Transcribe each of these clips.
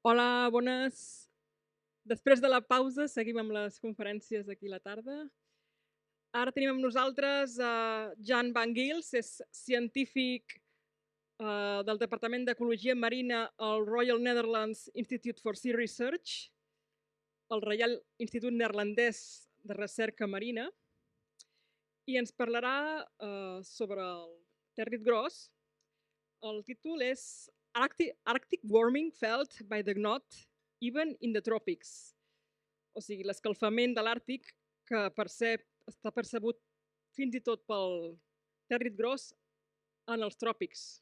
Hola, bones. Després de la pausa seguim amb les conferències aquí a la tarda. Ara tenim amb nosaltres Jan van Gils, és científic del Departament d'Ecologia Marina al Royal Netherlands Institute for Sea Research, el Reial Institut Neerlandès de Recerca Marina, i ens parlarà sobre el tèrrit gros. El títol és Arctic Warming Felt by the Knot Even in the Tropics. O sigui, l'escalfament de l'Àrtic que està percebut fins i tot pel tèrrit gros en els tròpics.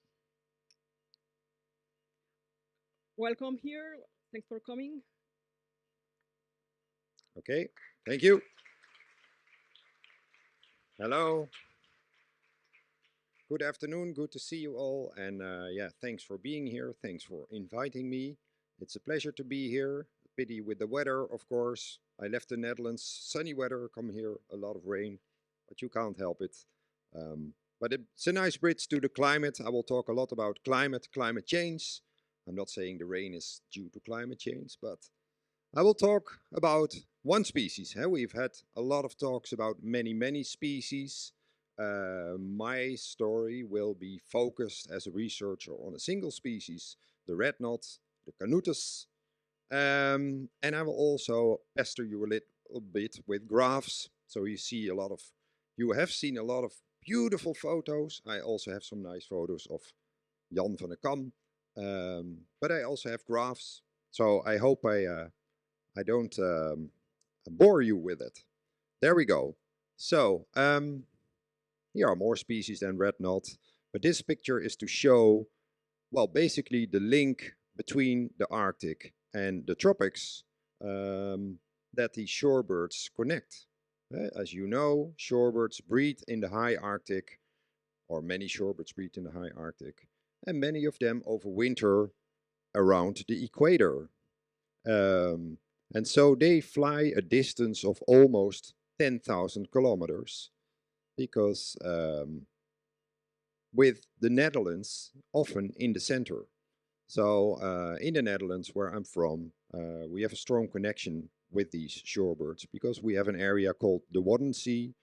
Welcome here. Thanks for coming. Okay, thank you. Hello. Good afternoon, good to see you all. And yeah, thanks for being here. Thanks for inviting me. It's a pleasure to be here. Pity with the weather, of course. I left the Netherlands, sunny weather, come here, a lot of rain, but you can't help it. But it's a nice bridge to the climate. I will talk a lot about climate change. I'm not saying the rain is due to climate change, but I will talk about one species. We've had a lot of talks about many species. My story will be focused as a researcher on a single species, the red knot, the Canutus. And I will also pester you a little bit with graphs. So you have seen a lot of beautiful photos. I also have some nice photos of Jan van der Kam. But I also have graphs. So I hope I don't bore you with it. There we go. So here are more species than red knot. But this picture is to show, well, basically the link between the Arctic and the tropics that the shorebirds connect. As you know, shorebirds breed in the high Arctic, or many shorebirds breed in the high Arctic, and many of them overwinter around the equator. And so they fly a distance of almost 10,000 kilometers because with the Netherlands often in the center. So in the Netherlands, where I'm from, we have a strong connection with these shorebirds because we have an area called the Waddenzee,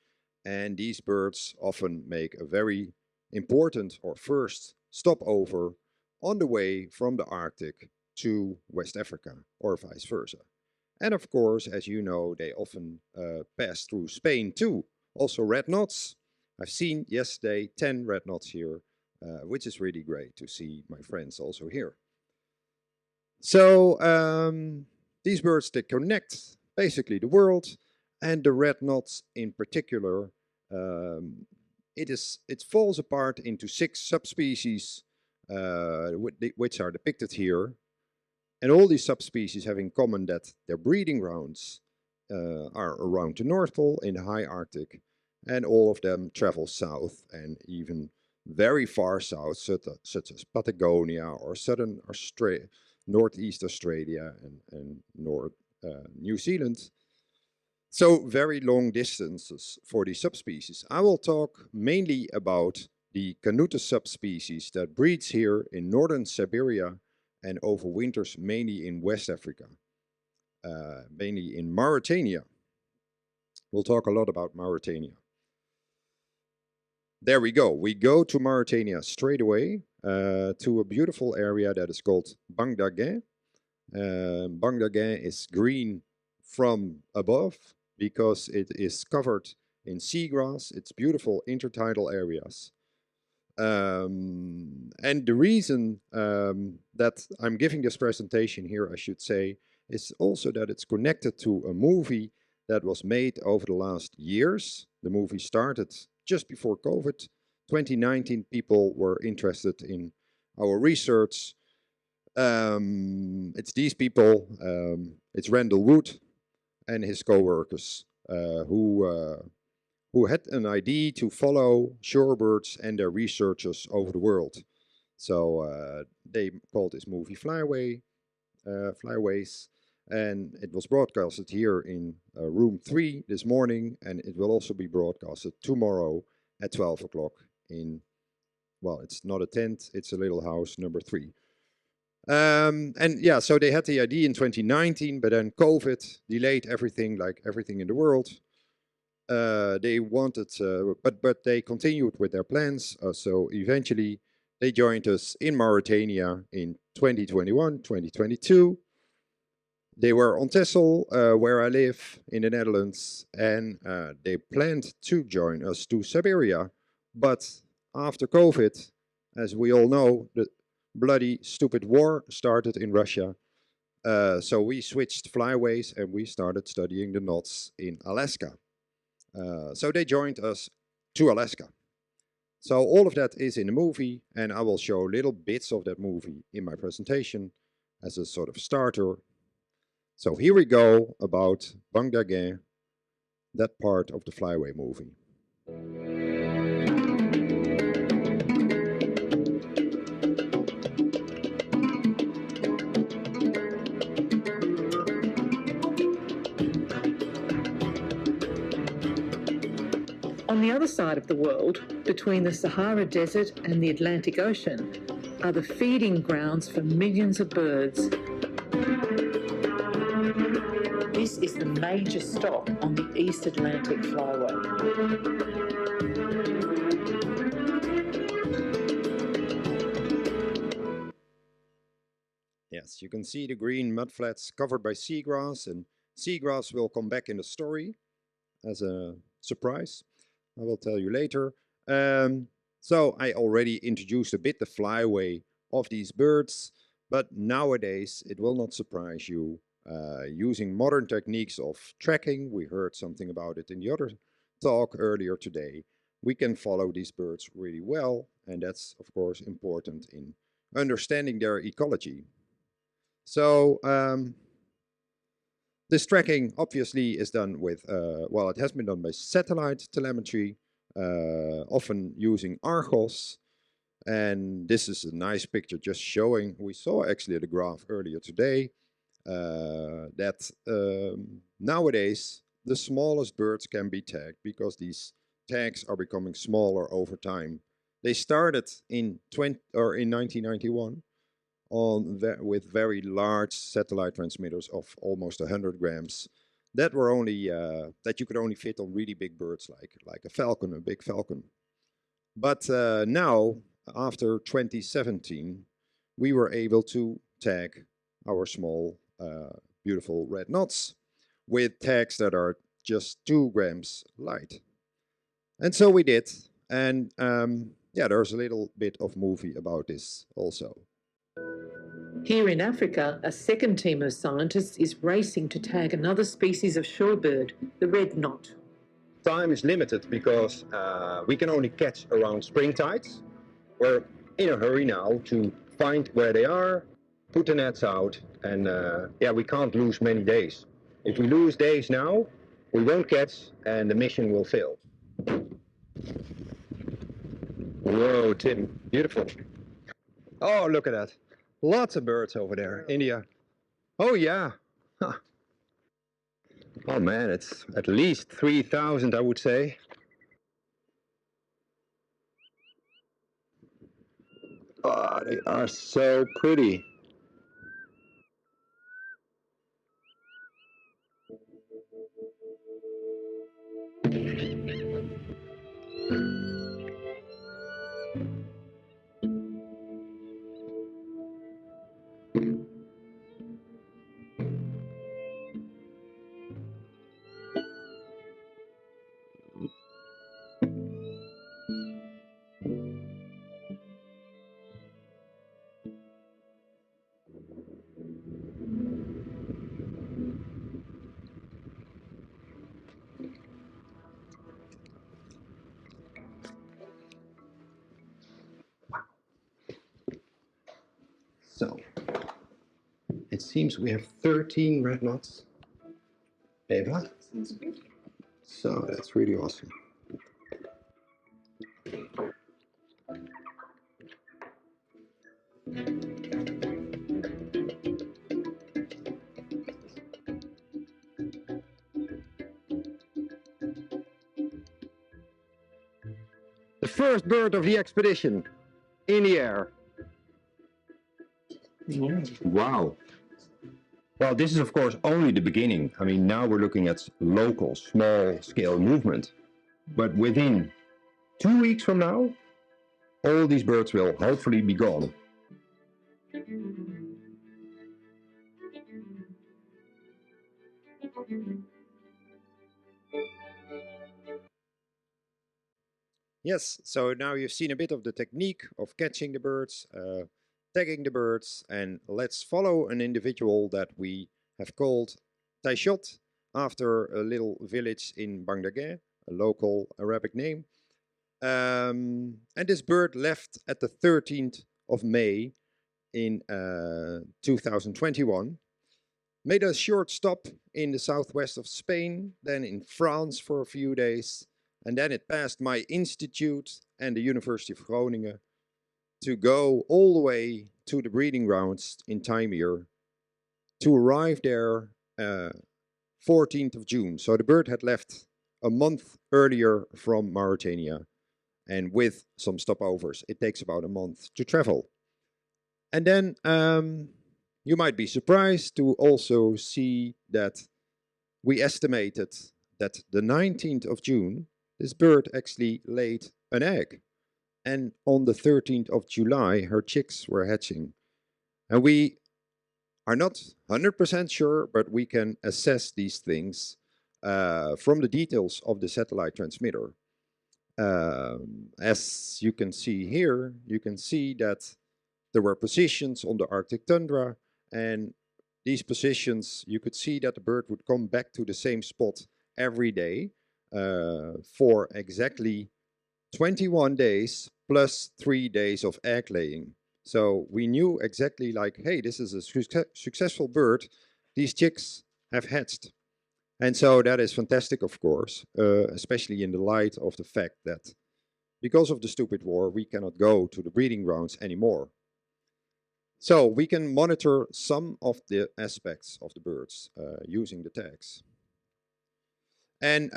and these birds often make a very important or first stopover on the way from the Arctic to West Africa or vice versa. And of course, as you know, they often pass through Spain too. Also red knots. I've seen yesterday 10 red knots here, which is really great to see my friends also here. So these birds, they connect basically the world, and the red knots in particular, it falls apart into 6 subspecies, which are depicted here. And all these subspecies have in common that their breeding grounds are around the North Pole in the high Arctic, and all of them travel south and even very far south, such as Patagonia or southern Australia, northeast Australia and North New Zealand. So very long distances for these subspecies. I will talk mainly about the Canutus subspecies that breeds here in northern Siberia and overwinters mainly in West Africa, mainly in Mauritania. We'll talk a lot about Mauritania. There we go. We go to Mauritania straight away to a beautiful area that is called Bangdagen. Bangdagen is green from above because it is covered in seagrass. It's beautiful intertidal areas. And the reason that I'm giving this presentation here, I should say, is also that it's connected to a movie that was made over the last years. The movie started just before COVID. 2019 people were interested in our research. It's these people, it's Randall Wood and his co-workers who had an idea to follow shorebirds and their researchers over the world. So they called this movie Flyways, and it was broadcasted here in room 3 this morning, and it will also be broadcasted tomorrow at 12 o'clock in, well, it's not a tent, it's a little house number 3. And yeah, so they had the idea in 2019, but then COVID delayed everything, like everything in the world. They wanted, but they continued with their plans. So eventually, they joined us in Mauritania in 2021, 2022. They were on Texel, where I live in the Netherlands, and they planned to join us to Siberia. But after COVID, as we all know, the bloody stupid war started in Russia. So we switched flyways and we started studying the knots in Alaska. So they joined us to Alaska. So all of that is in the movie, and I will show little bits of that movie in my presentation as a sort of starter. So here we go about Bang Daguin, that part of the Flyway movie. On the other side of the world, between the Sahara Desert and the Atlantic Ocean, are the feeding grounds for millions of birds. This is the major stop on the East Atlantic Flyway. Yes, you can see the green mudflats covered by seagrass, and seagrass will come back in the story as a surprise. I will tell you later. So I already introduced a bit the flyway of these birds, but nowadays it will not surprise you. Using modern techniques of tracking, we heard something about it in the other talk earlier today, we can follow these birds really well, and that's of course important in understanding their ecology. So this tracking obviously is done with, well, it has been done by satellite telemetry, often using Argos. And this is a nice picture just showing, we saw actually the graph earlier today, that nowadays the smallest birds can be tagged because these tags are becoming smaller over time. They started in 1991 with very large satellite transmitters of almost 100 grams. That were only that you could only fit on really big birds like a falcon, a big falcon. But now, after 2017, we were able to tag our small, beautiful red knots with tags that are just 2 grams light. And so we did. And yeah, there's a little bit of movie about this also. Here in Africa, a second team of scientists is racing to tag another species of shorebird, the red knot. Time is limited because we can only catch around spring tides. We're in a hurry now to find where they are, put the nets out, and yeah, we can't lose many days. If we lose days now, we won't catch and the mission will fail. Whoa, Tim, beautiful. Oh, look at that. Lots of birds over there, India. Oh yeah. Huh. Oh man, it's at least 3,000, I would say. Oh, they are so pretty. So, it seems we have 13 red knots. Eva? So, that's really awesome. The first bird of the expedition in the air. Wow. Well, this is of course only the beginning. I mean, now we're looking at local, small-scale movement. But within 2 weeks from now, all these birds will hopefully be gone. Yes, so now you've seen a bit of the technique of catching the birds, tagging the birds, and let's follow an individual that we have called Taishot, after a little village in Bangladesh, a local Arabic name. And this bird left at the 13th of May in 2021, made a short stop in the southwest of Spain, then in France for a few days, and then it passed my institute and the University of Groningen to go all the way to the breeding grounds in Taimyr, to arrive there 14th of June. So the bird had left a month earlier from Mauritania, and with some stopovers, it takes about a month to travel. And then you might be surprised to also see that we estimated that the 19th of June, this bird actually laid an egg. And on the 13th of July, her chicks were hatching. And we are not 100% sure, but we can assess these things from the details of the satellite transmitter. As you can see here, you can see that there were positions on the Arctic tundra, and these positions, you could see that the bird would come back to the same spot every day for exactly 21 days plus 3 days of egg laying. So we knew exactly like, hey, this is a successful bird. These chicks have hatched. And so that is fantastic, of course, especially in the light of the fact that because of the stupid war, we cannot go to the breeding grounds anymore. So we can monitor some of the aspects of the birds using the tags. And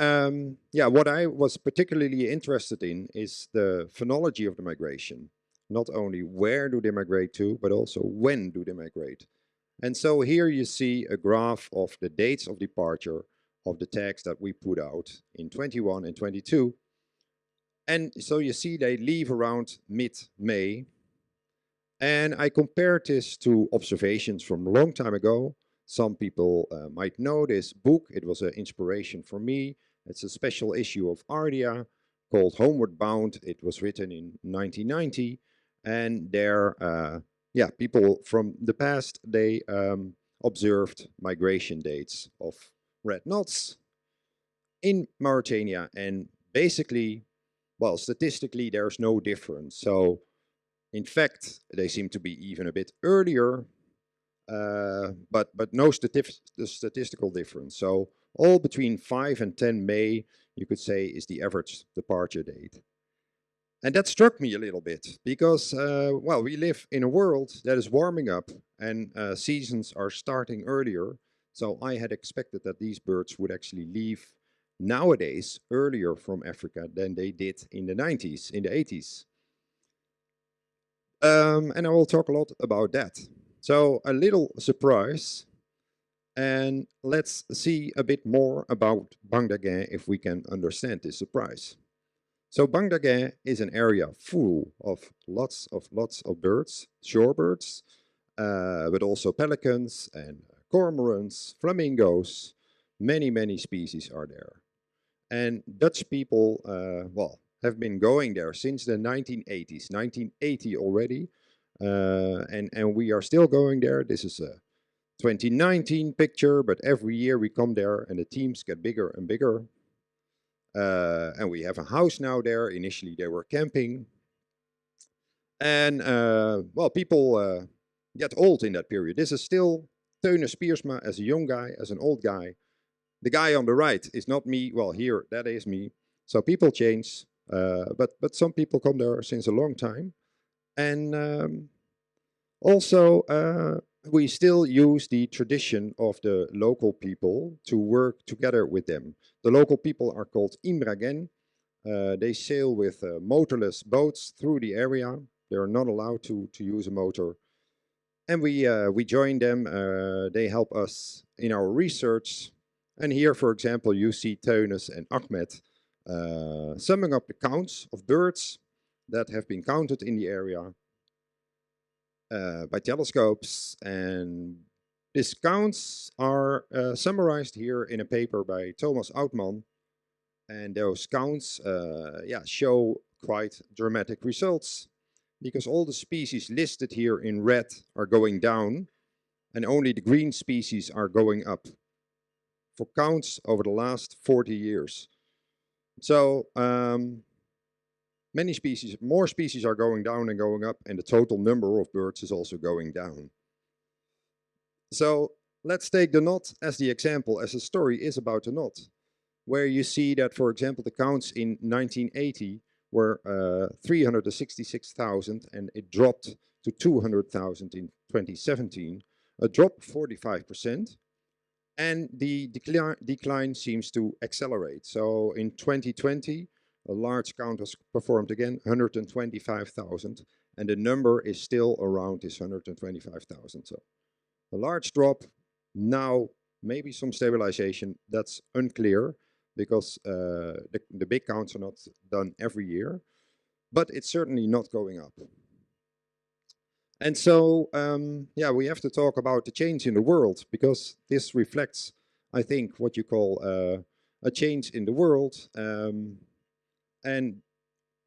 yeah, what I was particularly interested in is the phonology of the migration. Not only where do they migrate to, but also when do they migrate. And so here you see a graph of the dates of departure of the tags that we put out in 21 and 22. And so you see they leave around mid-May. And I compared this to observations from a long time ago. Some people might know this book. It was an inspiration for me. It's a special issue of Ardia called Homeward Bound. It was written in 1990. And there, yeah, people from the past, they observed migration dates of red knots in Mauritania. And basically, well, statistically, there's no difference. So in fact, they seem to be even a bit earlier, but no statistical difference. So all between 5 and 10 May, you could say, is the average departure date. And that struck me a little bit because, well, we live in a world that is warming up and seasons are starting earlier. So I had expected that these birds would actually leave nowadays earlier from Africa than they did in the 90s, in the 80s. And I will talk a lot about that. So a little surprise. And let's see a bit more about Bangladesh if we can understand this surprise. So Bangladesh is an area full of lots of birds, shorebirds, but also pelicans and cormorants, flamingos. Many species are there. And Dutch people, well, have been going there since the 1980s, 1980 already. And we are still going there. This is a 2019 picture, but every year we come there and the teams get bigger and bigger. And we have a house now there. Initially they were camping. And, well, people get old in that period. This is still Teune Spiersma as a young guy, as an old guy. The guy on the right is not me. Well, here, that is me. So people change, but some people come there since a long time. And also, we still use the tradition of the local people to work together with them. The local people are called Imragen. They sail with motorless boats through the area. They are not allowed to use a motor. And we join them. They help us in our research. And here, for example, you see Teunis and Ahmed summing up the counts of birds that have been counted in the area by telescopes. And these counts are summarized here in a paper by Thomas Outman. And those counts show quite dramatic results, because all the species listed here in red are going down and only the green species are going up for counts over the last 40 years. So more species are going down than going up, and the total number of birds is also going down. So let's take the knot as the example, as the story is about the knot, where you see that, for example, the counts in 1980 were 366,000, and it dropped to 200,000 in 2017, a drop of 45%, and the decline seems to accelerate. So in 2020, a large count was performed again, 125,000, and the number is still around this 125,000. So a large drop, now maybe some stabilization, that's unclear, because the big counts are not done every year, but it's certainly not going up. And so, we have to talk about the change in the world, because this reflects, I think, what you call a change in the world. And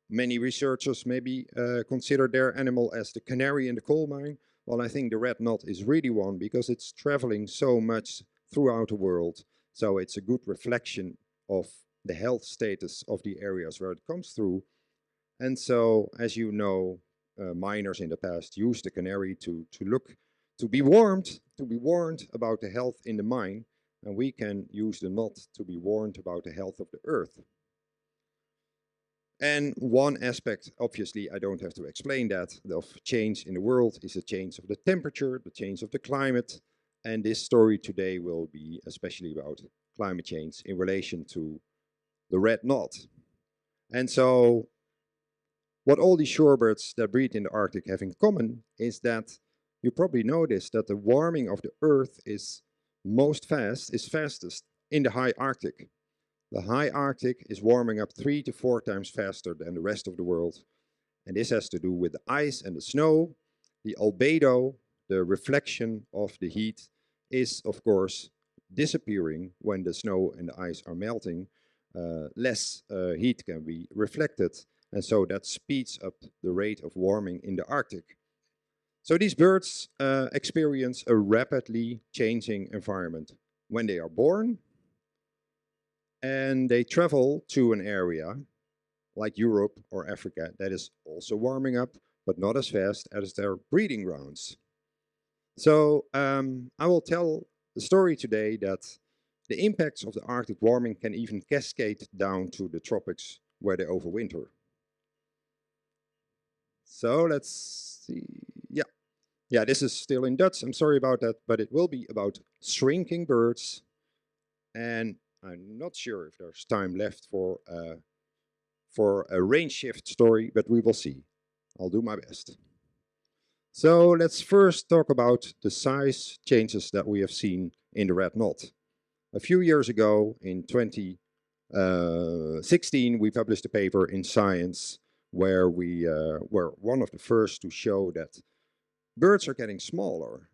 many researchers maybe consider their animal as the canary in the coal mine. Well, I think the red knot is really one, because it's traveling so much throughout the world. So it's a good reflection of the health status of the areas where it comes through. And so, as you know, miners in the past used the canary to be warned about the health in the mine, and we can use the knot to be warned about the health of the earth. And one aspect, obviously, I don't have to explain that, of change in the world is a change of the temperature, the change of the climate, and this story today will be especially about climate change in relation to the red knot. And so, what all these shorebirds that breed in the Arctic have in common is that you probably noticed that the warming of the Earth is fastest in the high Arctic. The high Arctic is warming up 3 to 4 times faster than the rest of the world. And this has to do with the ice and the snow. The albedo, the reflection of the heat, is of course disappearing when the snow and the ice are melting. Less heat can be reflected. And so that speeds up the rate of warming in the Arctic. So these birds experience a rapidly changing environment when they are born, and they travel to an area like Europe or Africa that is also warming up, but not as fast as their breeding grounds. So I will tell the story today that the impacts of the Arctic warming can even cascade down to the tropics where they overwinter. So let's see. Yeah, this is still in Dutch. I'm sorry about that, but it will be about shrinking birds. And I'm not sure if there's time left for a range shift story, but we will see. I'll do my best. So let's first talk about the size changes that we have seen in the red knot. A few years ago, in 2016, we published a paper in Science where we were one of the first to show that birds are getting smaller.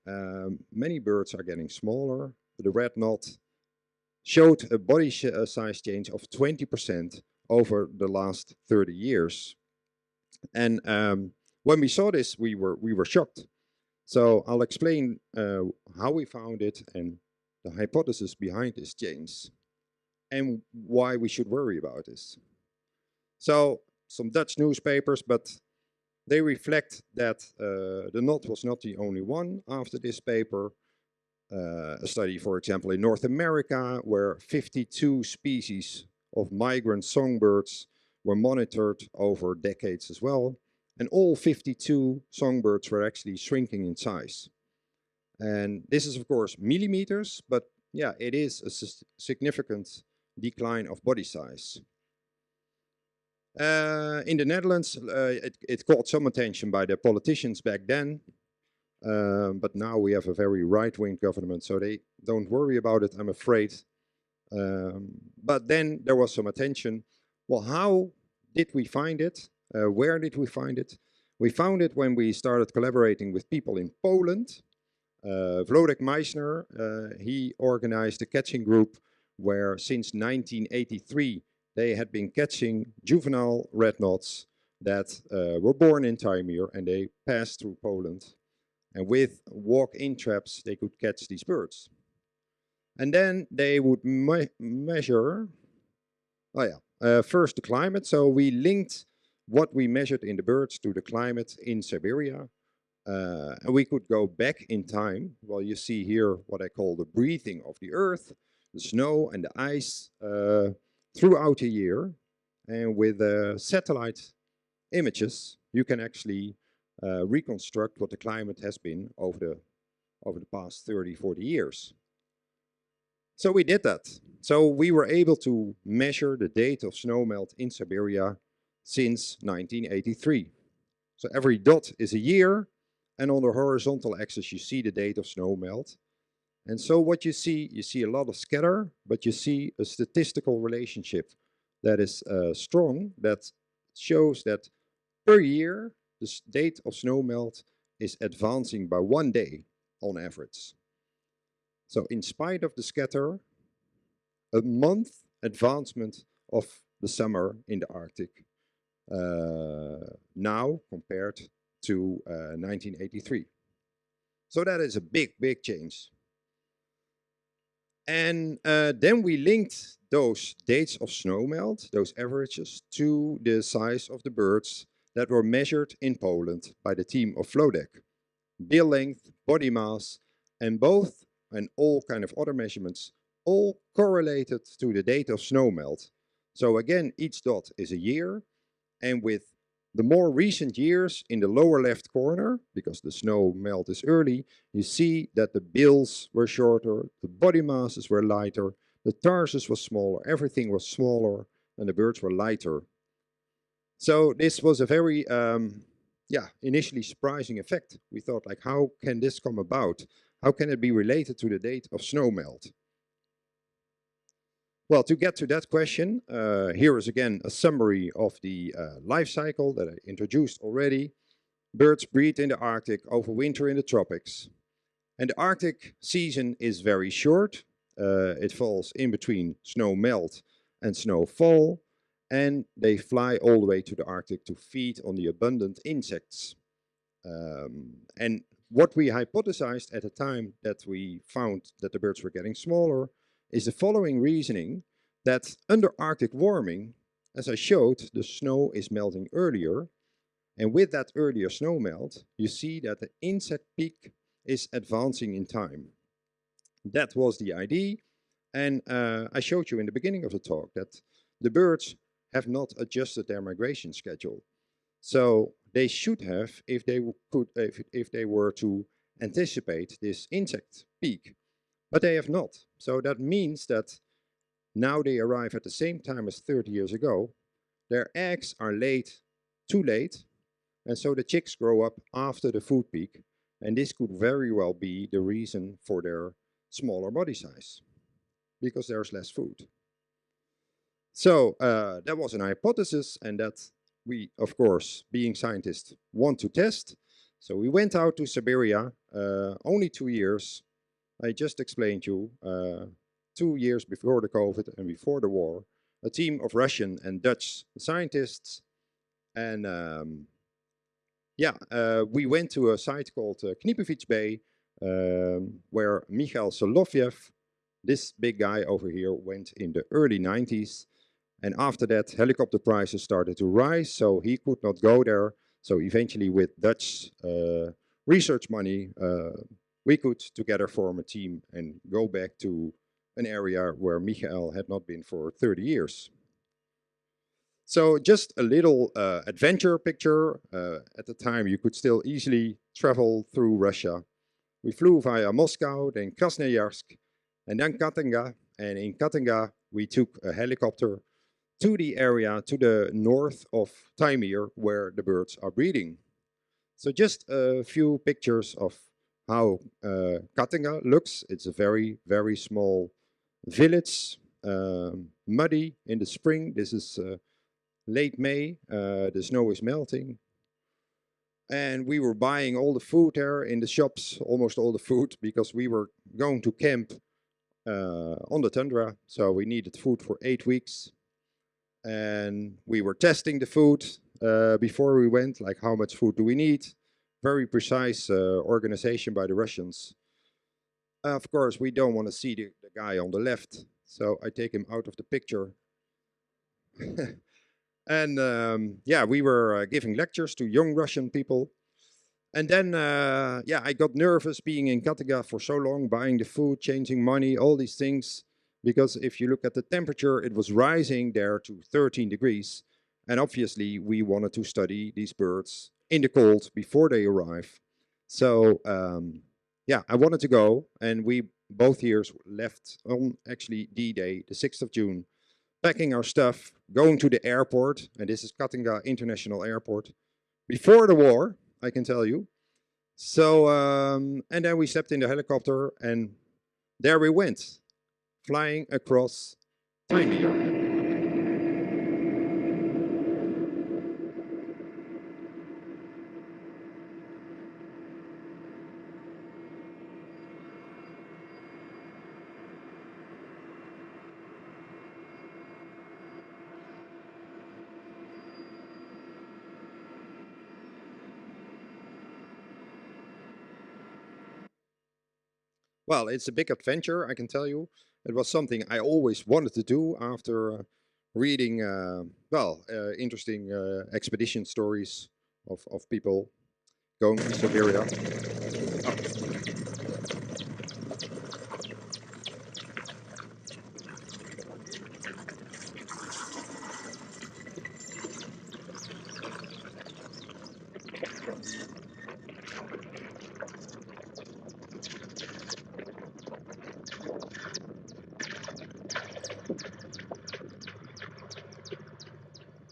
Many birds are getting smaller. The red knot showed a body size change of 20% over the last 30 years. And when we saw this, we were shocked. So I'll explain how we found it and the hypothesis behind this change and why we should worry about this. So some Dutch newspapers, but they reflect that the knot was not the only one after this paper. A study, for example, in North America, where 52 species of migrant songbirds were monitored over decades as well. And all 52 songbirds were actually shrinking in size. And this is, of course, millimeters, but yeah, it is a significant decline of body size. In the Netherlands, it caught some attention by the politicians back then. But now we have a very right-wing government, so they don't worry about it, I'm afraid. But then there was some attention. Well, how did we find it? Where did we find it? We found it when we started collaborating with people in Poland. Wlodek Meissner, he organized a catching group where since 1983 they had been catching juvenile red knots that were born in Taimyr, and they passed through Poland. And with walk-in traps, they could catch these birds. And then they would measure, first the climate. So we linked what we measured in the birds to the climate in Siberia. And we could go back in time. Well, you see here what I call the breathing of the earth, the snow and the ice throughout the year. And with satellite images, you can actually reconstruct what the climate has been over the past 30, 40 years. So we did that. So we were able to measure the date of snowmelt in Siberia since 1983. So every dot is a year, and on the horizontal axis you see the date of snowmelt. And so what you see a lot of scatter, but you see a statistical relationship that is strong, that shows that per year the date of snowmelt is advancing by 1 day on average. So in spite of the scatter, a month advancement of the summer in the Arctic now compared to 1983. So that is a big, big change. And then we linked those dates of snowmelt, those averages, to the size of the birds that were measured in Poland by the team of Wlodek. Bill length, body mass, and both, and all kind of other measurements, all correlated to the date of snowmelt. So again, each dot is a year, and with the more recent years in the lower left corner, because the snow melt is early, you see that the bills were shorter, the body masses were lighter, the tarsus was smaller, everything was smaller, and the birds were lighter. So this was a very, initially surprising effect. We thought, like, how can this come about? How can it be related to the date of snowmelt? Well, to get to that question, here is again a summary of the life cycle that I introduced already. Birds breed in the Arctic, overwinter in the tropics. And the Arctic season is very short. It falls in between snow melt and snowfall. And they fly all the way to the Arctic to feed on the abundant insects. And what we hypothesized at the time that we found that the birds were getting smaller is the following reasoning, that under Arctic warming, as I showed, the snow is melting earlier. And with that earlier snow melt, you see that the insect peak is advancing in time. That was the idea. And I showed you in the beginning of the talk that the birds have not adjusted their migration schedule. So they should have, if they were to anticipate this insect peak, but they have not. So that means that now they arrive at the same time as 30 years ago. Their eggs are laid too late, and so the chicks grow up after the food peak, and this could very well be the reason for their smaller body size, because there's less food. So that was an hypothesis, and that we, of course, being scientists, want to test. So we went out to Siberia, only 2 years. I just explained you, 2 years before the COVID and before the war, a team of Russian and Dutch scientists. And we went to a site called Knipovich Bay, where Mikhail Solovyev, this big guy over here, went in the early 90s. And after that, helicopter prices started to rise, so he could not go there. So eventually, with Dutch research money, we could together form a team and go back to an area where Michael had not been for 30 years. So just a little adventure picture. At the time, you could still easily travel through Russia. We flew via Moscow, then Krasnoyarsk, and then Katenga. And in Katenga, we took a helicopter to the area to the north of Taimyr, where the birds are breeding. So just a few pictures of how Kattinga looks. It's a very, very small village, muddy in the spring. This is late May. The snow is melting. And we were buying all the food there in the shops, almost all the food, because we were going to camp on the tundra. So we needed food for 8 weeks. And we were testing the food before we went, like how much food do we need? Very precise organization by the Russians. Of course, we don't want to see the guy on the left, so I take him out of the picture. And yeah, we were giving lectures to young Russian people. And then, yeah, I got nervous being in Kattegat for so long, buying the food, changing money, all these things. Because if you look at the temperature, it was rising there to 13 degrees. And obviously, we wanted to study these birds in the cold before they arrive. So, yeah, I wanted to go. And we both years left on actually D-Day, the 6th of June, packing our stuff, going to the airport. And this is Kattinga International Airport. Before the war, I can tell you. So, and then we stepped in the helicopter and there we went, flying across Thailand. Well, it's a big adventure, I can tell you. It was something I always wanted to do after reading, well, interesting expedition stories of people going to Siberia. Oh.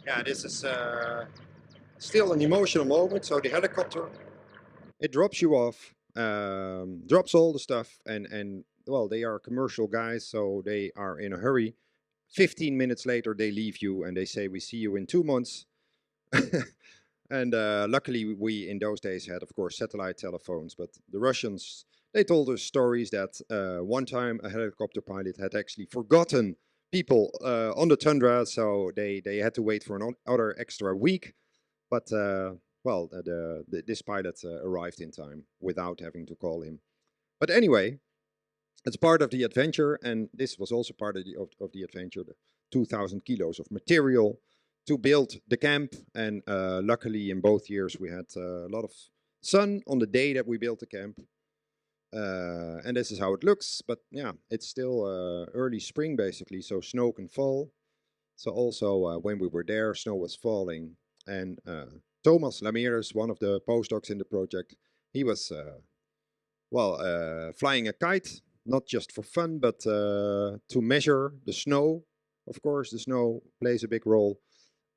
Yeah, this is still an emotional moment. So the helicopter, it drops you off, drops all the stuff, and well, they are commercial guys, so they are in a hurry. 15 minutes later, they leave you and they say, "We see you in 2 months." And luckily, we in those days had, of course, satellite telephones. But the Russians, they told us stories that one time a helicopter pilot had actually forgotten people on the tundra, so they had to wait for another extra week. But well, this pilot arrived in time without having to call him. But anyway, it's part of the adventure, and this was also part of the adventure. The 2,000 kilos of material to build the camp, and luckily in both years we had a lot of sun on the day that we built the camp. And this is how it looks, but yeah, it's still early spring basically, so snow can fall. So also when we were there, snow was falling, and Thomas Lamers, one of the postdocs in the project, he was well flying a kite, not just for fun, but to measure the snow. Of course, the snow plays a big role.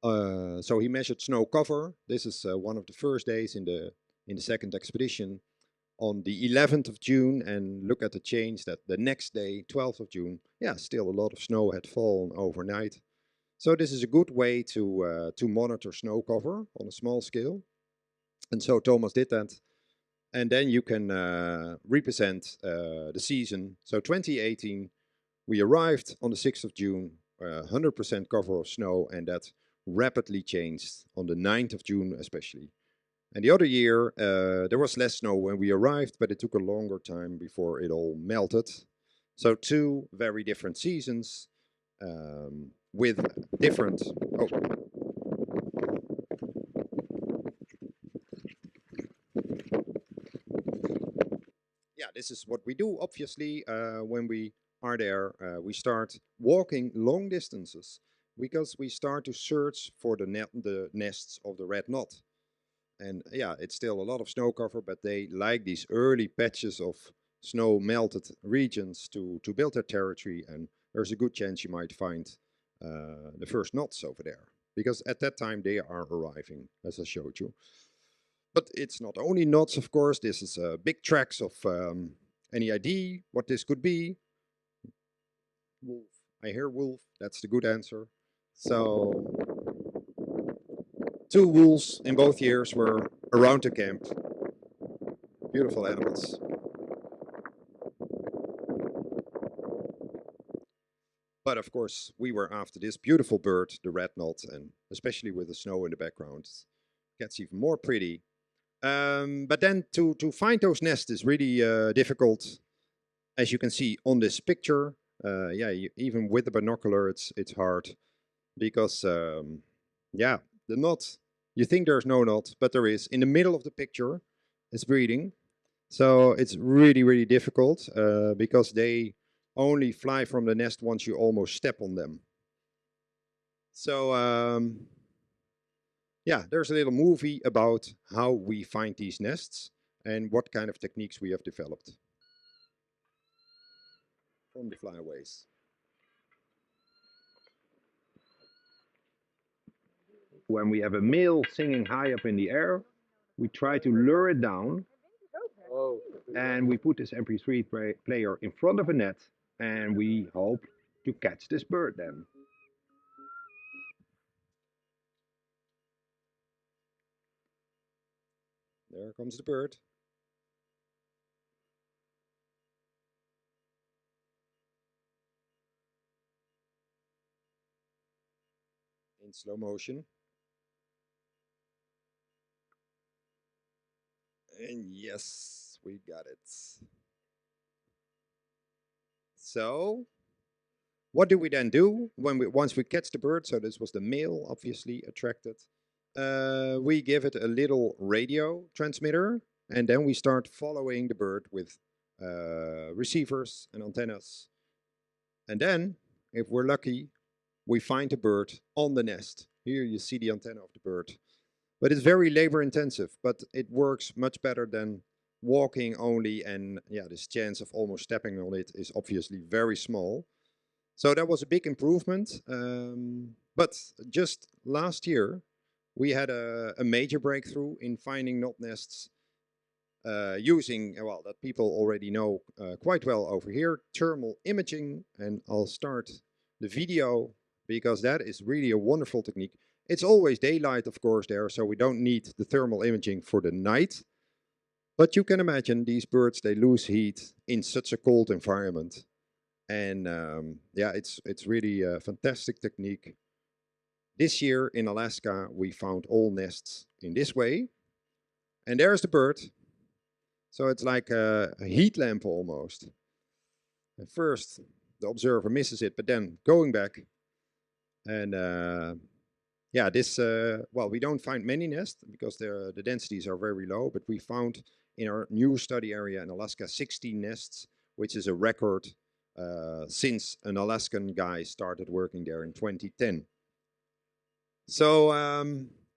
So he measured snow cover. This is one of the first days in the second expedition on the 11th of June, and look at the change that the next day, 12th of June, yeah, still a lot of snow had fallen overnight. So this is a good way to monitor snow cover on a small scale. And so Thomas did that. And then you can represent the season. So 2018, we arrived on the 6th of June, 100% cover of snow, and that rapidly changed on the 9th of June especially. And the other year, there was less snow when we arrived, but it took a longer time before it all melted. So two very different seasons with different... Oh. Yeah, this is what we do, obviously, when we are there. We start walking long distances because we start to search for the nests of the red knot. And yeah, it's still a lot of snow cover, but they like these early patches of snow melted regions to build their territory. And there's a good chance you might find the first knots over there, because at that time they are arriving, as I showed you. But it's not only knots, of course. This is big tracks of any idea what this could be. Wolf. I hear wolf. That's the good answer. So 2 wolves in both years were around the camp. Beautiful animals. But of course, we were after this beautiful bird, the red knot, and especially with the snow in the background, it gets even more pretty. But then to find those nests is really difficult, as you can see on this picture. Yeah, even with the binocular, it's hard because yeah, the knot. You think there's no knot, but there is. In the middle of the picture, it's breeding, so it's really difficult because they only fly from the nest once you almost step on them. So yeah, there's a little movie about how we find these nests and what kind of techniques we have developed from the flyaways. When we have a male singing high up in the air, we try to lure it down, and we put this MP3 player in front of a net, and we hope to catch this bird then. There comes the bird. In slow motion. And yes, we got it. So, what do we then do once we catch the bird? So this was the male, obviously attracted. We give it a little radio transmitter, and then we start following the bird with receivers and antennas. And then, if we're lucky, we find the bird on the nest. Here you see the antenna of the bird. But it's very labor intensive, but it works much better than walking only, and yeah, this chance of almost stepping on it is obviously very small. So that was a big improvement. But just last year, we had a major breakthrough in finding knot nests using, well, that people already know quite well over here, thermal imaging. And I'll start the video because that is really a wonderful technique. It's always daylight, of course, there, so we don't need the thermal imaging for the night. But you can imagine these birds, they lose heat in such a cold environment. And yeah, it's really a fantastic technique. This year in Alaska, we found all nests in this way. And there's the bird. So it's like a heat lamp almost. And first, the observer misses it, but then going back. And yeah, this, well, we don't find many nests because the densities are very low, but we found in our new study area in Alaska 16 nests, which is a record since an Alaskan guy started working there in 2010. So,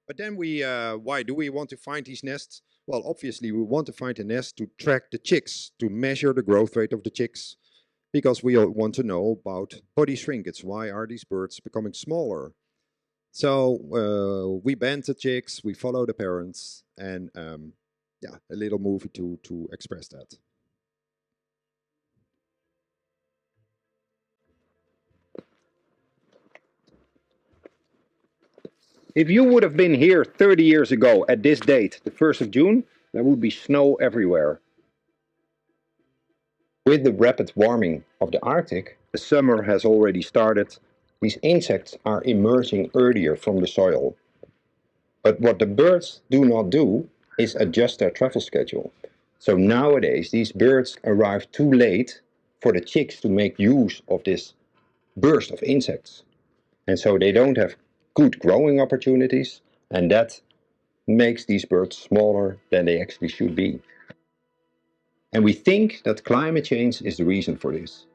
but then why do we want to find these nests? Well, obviously we want to find a nest to track the chicks, to measure the growth rate of the chicks, because we all want to know about body shrinkage. Why are these birds becoming smaller? So we band the chicks, we follow the parents, and yeah, a little movie to express that. If you would have been here 30 years ago at this date, the 1st of June, there would be snow everywhere. With the rapid warming of the Arctic, the summer has already started. These insects are emerging earlier from the soil. But what the birds do not do is adjust their travel schedule. So nowadays, these birds arrive too late for the chicks to make use of this burst of insects. And so they don't have good growing opportunities, and that makes these birds smaller than they actually should be. And we think that climate change is the reason for this.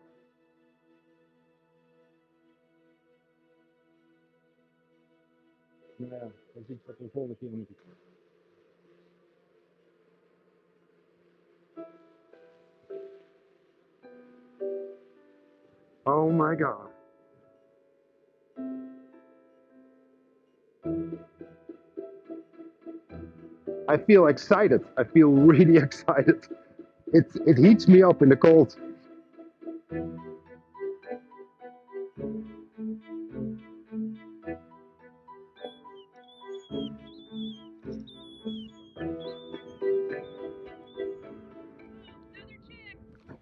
Oh my God. I feel excited. I feel really excited. It heats me up in the cold.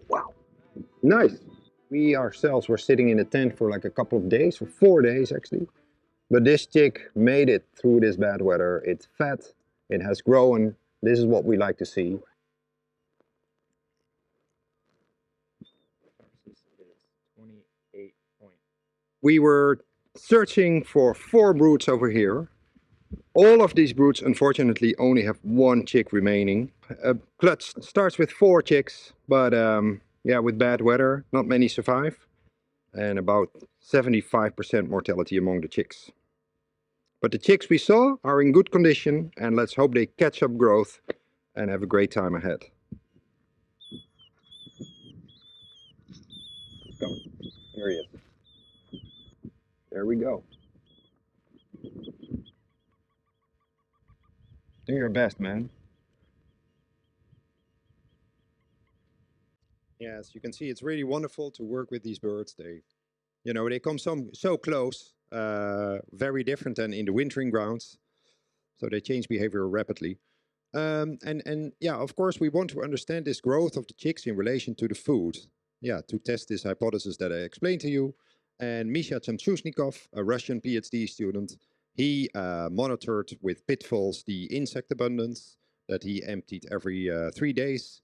Wow, nice. We ourselves were sitting in a tent for like a couple of days, for 4 days actually. But this chick made it through this bad weather. It's fat, it has grown. This is what we like to see. We were searching for 4 broods over here. All of these broods unfortunately only have 1 chick remaining. Clutch starts with 4 chicks, but yeah, with bad weather, not many survive. And about 75% mortality among the chicks. But the chicks we saw are in good condition, and let's hope they catch up growth and have a great time ahead. Go. There he is. There we go. Do your best, man. Yes, you can see it's really wonderful to work with these birds. They come so close, very different than in the wintering grounds. So they change behavior rapidly. And yeah, of course, we want to understand this growth of the chicks in relation to the food. Yeah, to test this hypothesis that I explained to you. And Misha Chamchusnikov, a Russian PhD student, he monitored with pitfalls the insect abundance that he emptied every 3 days.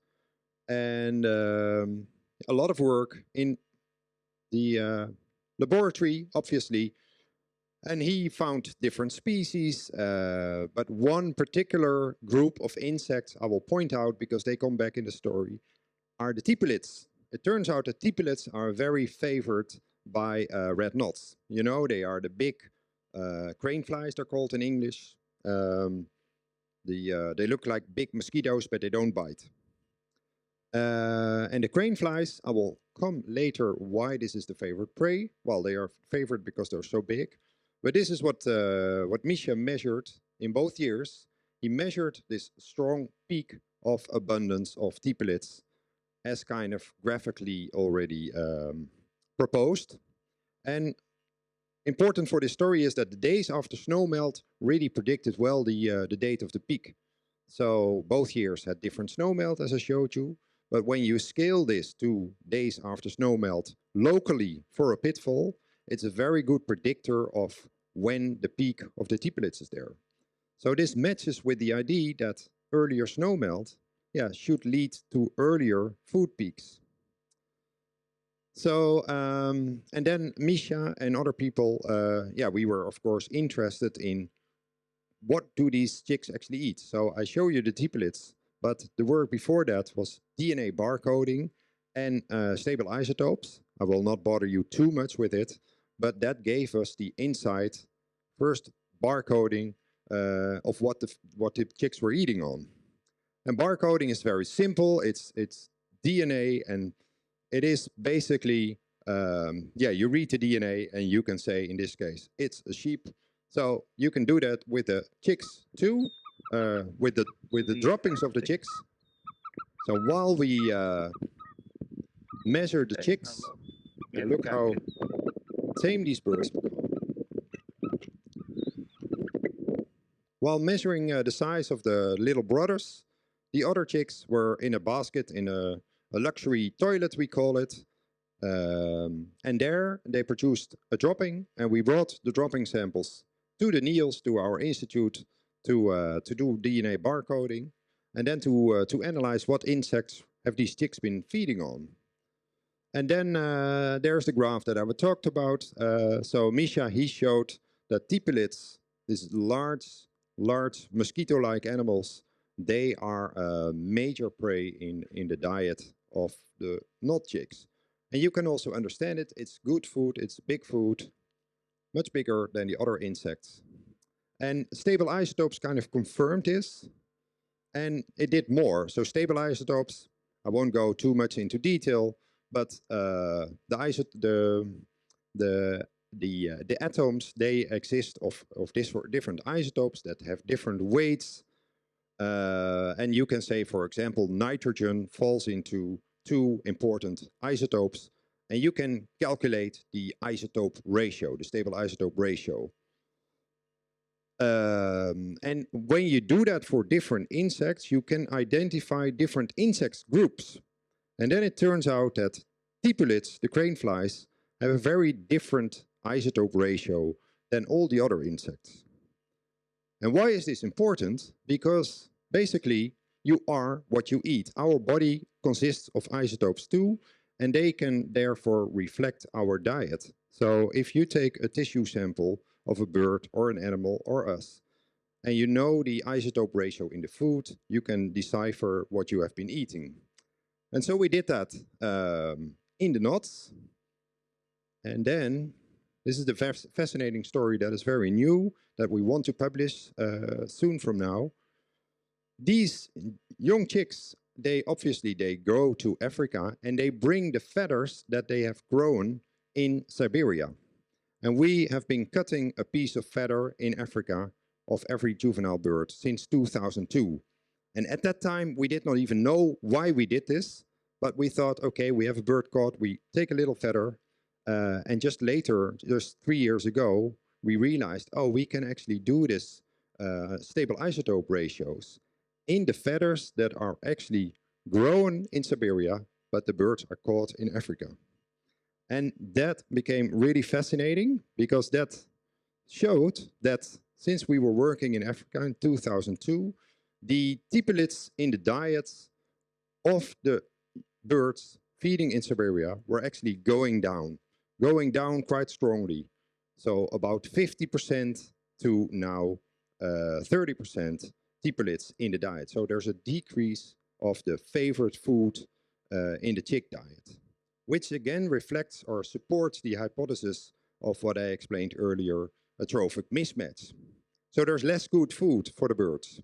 And a lot of work in the laboratory, obviously. And he found different species, but one particular group of insects I will point out because they come back in the story are the tipulits. It turns out that tipulits are very favored by red knots. You know, they are the big crane flies, they're called in English. They look like big mosquitoes, but they don't bite. And the crane flies, I will come later why this is the favorite prey. Well, they are favored because they're so big. But this is what Misha measured in both years. He measured this strong peak of abundance of tipulits as kind of graphically already proposed. And important for this story is that the days after snow melt really predicted well the date of the peak. So both years had different snow melt, as I showed you. But when you scale this to days after snow melt locally for a pitfall, it's a very good predictor of when the peak of the tipulits is there. So this matches with the idea that earlier snow melt, yeah, should lead to earlier food peaks. So, and then Misha and other people, yeah, we were of course interested in what do these chicks actually eat. So I show you the tipulits, but the work before that was DNA barcoding and stable isotopes. I will not bother you too much with it, but that gave us the insight, first barcoding of what the chicks were eating on. And barcoding is very simple. It's DNA, and it is basically, yeah, you read the DNA and you can say, in this case, it's a sheep. So you can do that with the chicks too, with the droppings of the chicks. So while we measure the chicks, look how tame these birds become. While measuring the size of the little brothers, the other chicks were in a basket in a luxury toilet, we call it. And there they produced a dropping, and we brought the dropping samples to the Gils, to our institute, to do DNA barcoding, and then to analyze what insects have these chicks been feeding on. And then there's the graph that I talked about. So Misha, he showed that tipulits, these large mosquito-like animals, they are a major prey in the diet of the knot chicks. And you can also understand it. It's good food, it's big food, much bigger than the other insects. And stable isotopes kind of confirmed this, and it did more. So stable isotopes, I won't go too much into detail, but the atoms, they exist of different isotopes that have different weights. And you can say, for example, nitrogen falls into two important isotopes, and you can calculate the isotope ratio, the stable isotope ratio. And when you do that for different insects, you can identify different insect groups. And then it turns out that Tipulids, the crane flies, have a very different isotope ratio than all the other insects. And why is this important? Because basically you are what you eat. Our body consists of isotopes too, and they can therefore reflect our diet. So if you take a tissue sample of a bird or an animal or us, and you know the isotope ratio in the food, you can decipher what you have been eating. And so we did that in the nuts. And then, this is the fascinating story that is very new, that we want to publish soon from now. These young chicks, they go to Africa and they bring the feathers that they have grown in Siberia. And we have been cutting a piece of feather in Africa of every juvenile bird since 2002. And at that time, we did not even know why we did this, but we thought, okay, we have a bird caught, we take a little feather, and just later, just 3 years ago, we realized, oh, we can actually do this stable isotope ratios in the feathers that are actually grown in Siberia, but the birds are caught in Africa. And that became really fascinating because that showed that since we were working in Africa in 2002, the Tipulids in the diets of the birds feeding in Siberia were actually going down quite strongly. So about 50% to now 30% Tipulids in the diet. So there's a decrease of the favorite food in the chick diet, which again reflects or supports the hypothesis of what I explained earlier, a trophic mismatch. So there's less good food for the birds.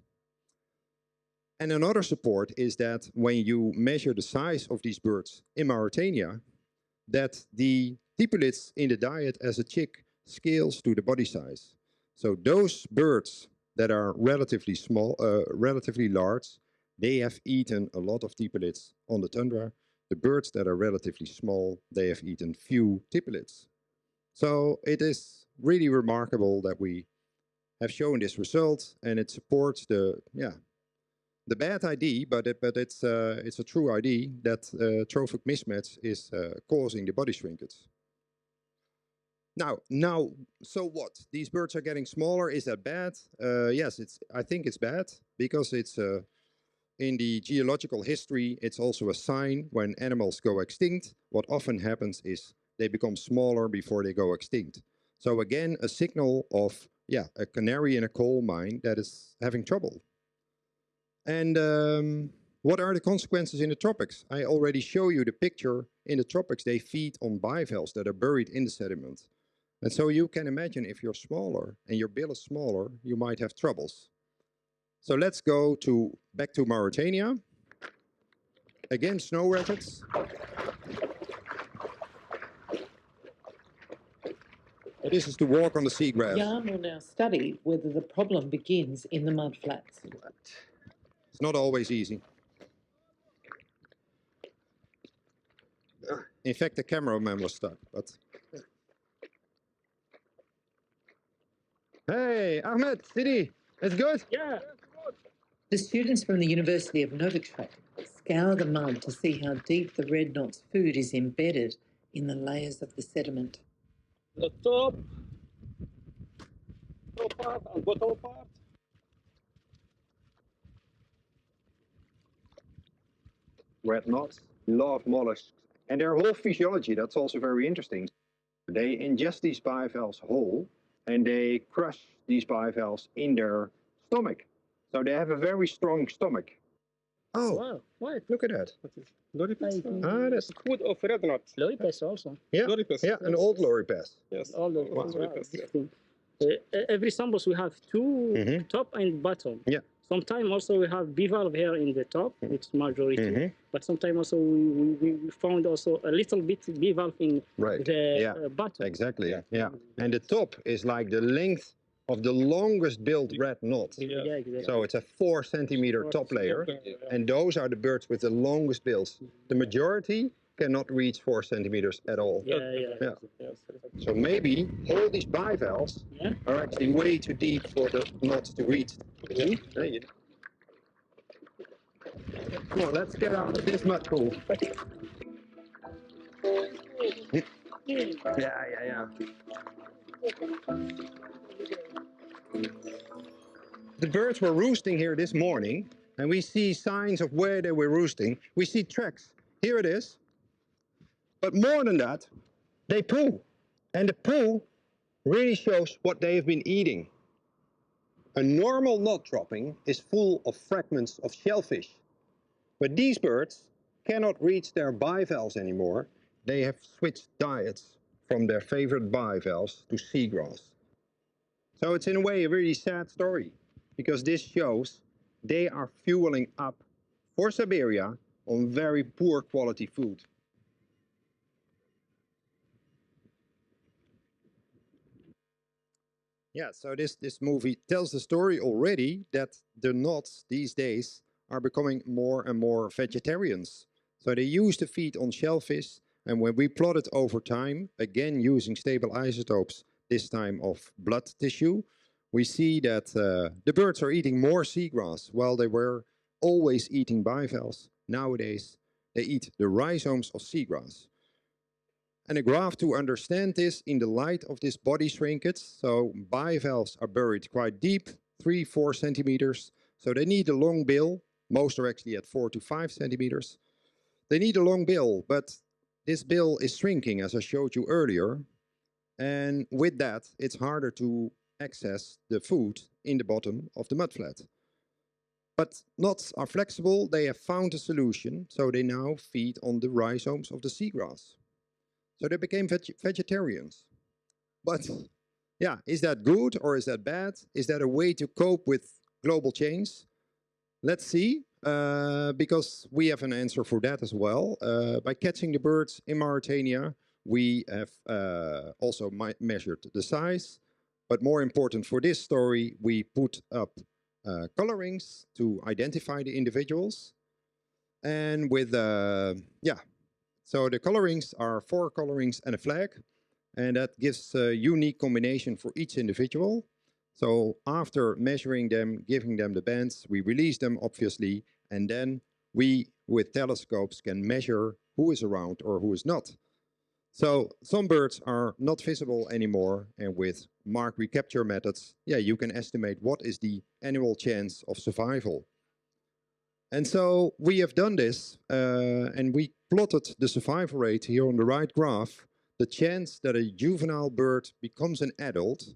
And another support is that when you measure the size of these birds in Mauritania, that the Tipulids in the diet as a chick scales to the body size. So those birds that are relatively small, relatively large, they have eaten a lot of Tipulids on the tundra. The birds that are relatively small, they have eaten few Tipulids. So it is really remarkable that we have shown this result, and it supports the bad idea, but it's a true idea that trophic mismatch is causing the body shrinkage. Now, so what? These birds are getting smaller. Is that bad? Yes, I think it's bad because it's in the geological history. It's also a sign when animals go extinct. What often happens is they become smaller before they go extinct. So again, a signal of a canary in a coal mine that is having trouble. And what are the consequences in the tropics? I already show you the picture. In the tropics, they feed on bivalves that are buried in the sediment. And so you can imagine if you're smaller and your bill is smaller, you might have troubles. So let's go back to Mauritania. Again, snow rabbits. This is to walk on the seagrass. Jan will now study whether the problem begins in the mudflats. It's not always easy. In fact, the cameraman was stuck, but... Hey, Ahmed, Sidi, it's good? Yeah. The students from the University of Novichok scour the mud to see how deep the red knot's food is embedded in the layers of the sediment. The top part and bottom part. Red knots love mollusks. And their whole physiology, that's also very interesting. They ingest these bivalves whole, and they crush these bivalves in their stomach. So they have a very strong stomach. Oh, Wow, what? look at that. Loripes? That's Food of red knot. Loripes also. yeah, Loripes. yeah, an old loripes. Yes. All the Loripes, yeah. every samples we have two Mhm. top and bottom. Yeah. Sometimes also we have bivalve here in the top, which is majority. Mhm. But sometimes also we found also a little bit bivalve in Right. the Yeah. bottom. Exactly. Yeah. And the top is like the length of the longest billed red knot. Yeah, exactly. So it's a 4 centimeter top layer, and those are the birds with the longest bills. The majority cannot reach 4 centimeters at all. Yeah. So maybe all these bivalves are actually way too deep for the knot to reach. Come on, let's get out of this mud pool. Yeah. The birds were roosting here this morning, and we see signs of where they were roosting. We see tracks. Here it is. But more than that, they poo. And the poo really shows what they have been eating. A normal knot dropping is full of fragments of shellfish. But these birds cannot reach their bivalves anymore. They have switched diets from their favorite bivalves to seagrass. So it's in a way a really sad story, because this shows they are fueling up for Siberia on very poor quality food. Yeah, so this movie tells the story already that the knots these days are becoming more and more vegetarians. So they used to feed on shellfish, and when we plotted over time, again using stable isotopes, this time of blood tissue, we see that the birds are eating more seagrass, while they were always eating bivalves. Nowadays, they eat the rhizomes of seagrass. And a graph to understand this in the light of this body shrinkage. So bivalves are buried quite deep, 3-4 centimeters. So they need a long bill. Most are actually at 4 to 5 centimeters. They need a long bill, but this bill is shrinking, as I showed you earlier. And with that, it's harder to access the food in the bottom of the mudflat. But knots are flexible. They have found a solution. So they now feed on the rhizomes of the seagrass. So they became vegetarians. But yeah, is that good or is that bad? Is that a way to cope with global change? Let's see, because we have an answer for that as well. By catching the birds in Mauritania, we have also measured the size. But more important for this story, we put up colorings to identify the individuals. And with, so the colorings are 4 colorings and a flag, and that gives a unique combination for each individual. So after measuring them, giving them the bands, we release them obviously, and then we, with telescopes, can measure who is around or who is not. So some birds are not visible anymore, and with mark recapture methods, you can estimate what is the annual chance of survival. And so we have done this, and we plotted the survival rate here on the right graph, the chance that a juvenile bird becomes an adult,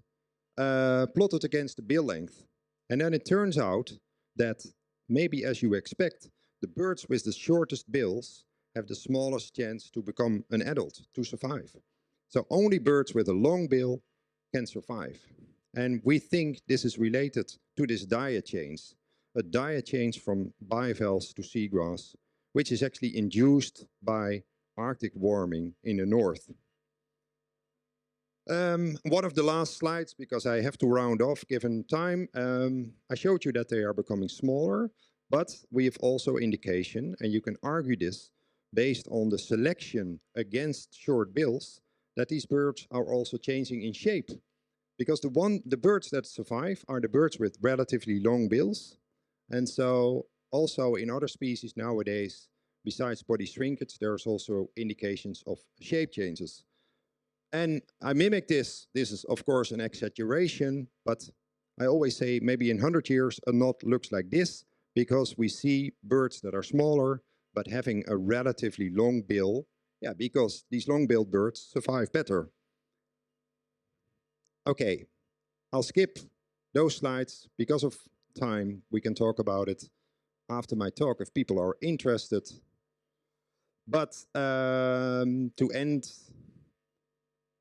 plotted against the bill length. And then it turns out that, maybe as you expect, the birds with the shortest bills have the smallest chance to become an adult, to survive. So only birds with a long bill can survive. And we think this is related to this diet change. A diet change from bivalves to seagrass, which is actually induced by Arctic warming in the north. One of the last slides, because I have to round off given time, I showed you that they are becoming smaller, but we have also indication, and you can argue this based on the selection against short bills, that these birds are also changing in shape. Because the birds that survive are the birds with relatively long bills. And so also in other species nowadays, besides body shrinkage, there's also indications of shape changes. And I mimic this. This is, of course, an exaggeration, but I always say maybe in 100 years a knot looks like this, because we see birds that are smaller, but having a relatively long bill. Yeah, because these long-billed birds survive better. Okay, I'll skip those slides because of time. We can talk about it after my talk if people are interested. But to end,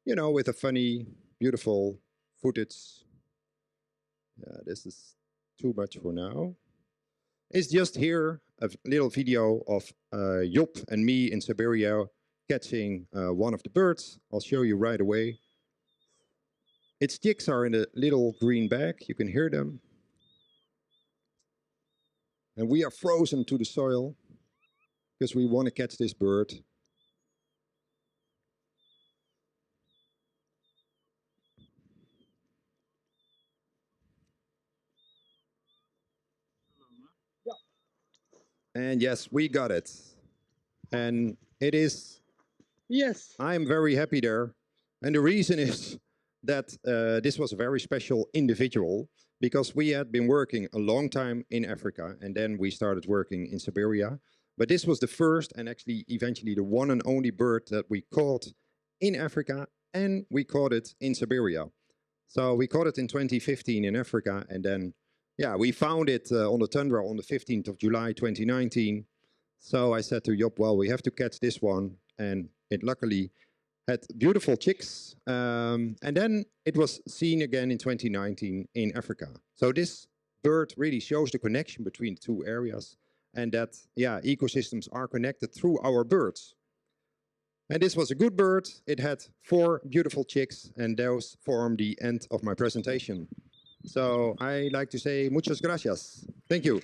with a funny, beautiful footage. This is too much for now. It's just here a little video of Job and me in Siberia catching one of the birds. I'll show you right away. Its chicks are in a little green bag. You can hear them. And we are frozen to the soil because we want to catch this bird. And yes, we got it. And it is, Yes. I'm very happy there. And the reason is that this was a very special individual because we had been working a long time in Africa and then we started working in Siberia. But this was the first and actually eventually the one and only bird that we caught in Africa and we caught it in Siberia. So we caught it in 2015 in Africa and then yeah, we found it on the tundra on the 15th of July 2019. So I said to Job, well, we have to catch this one. And it luckily had beautiful chicks. And then it was seen again in 2019 in Africa. So this bird really shows the connection between the two areas and that, yeah, ecosystems are connected through our birds. And this was a good bird. It had 4 beautiful chicks and those form the end of my presentation. So I like to say muchas gracias. Thank you.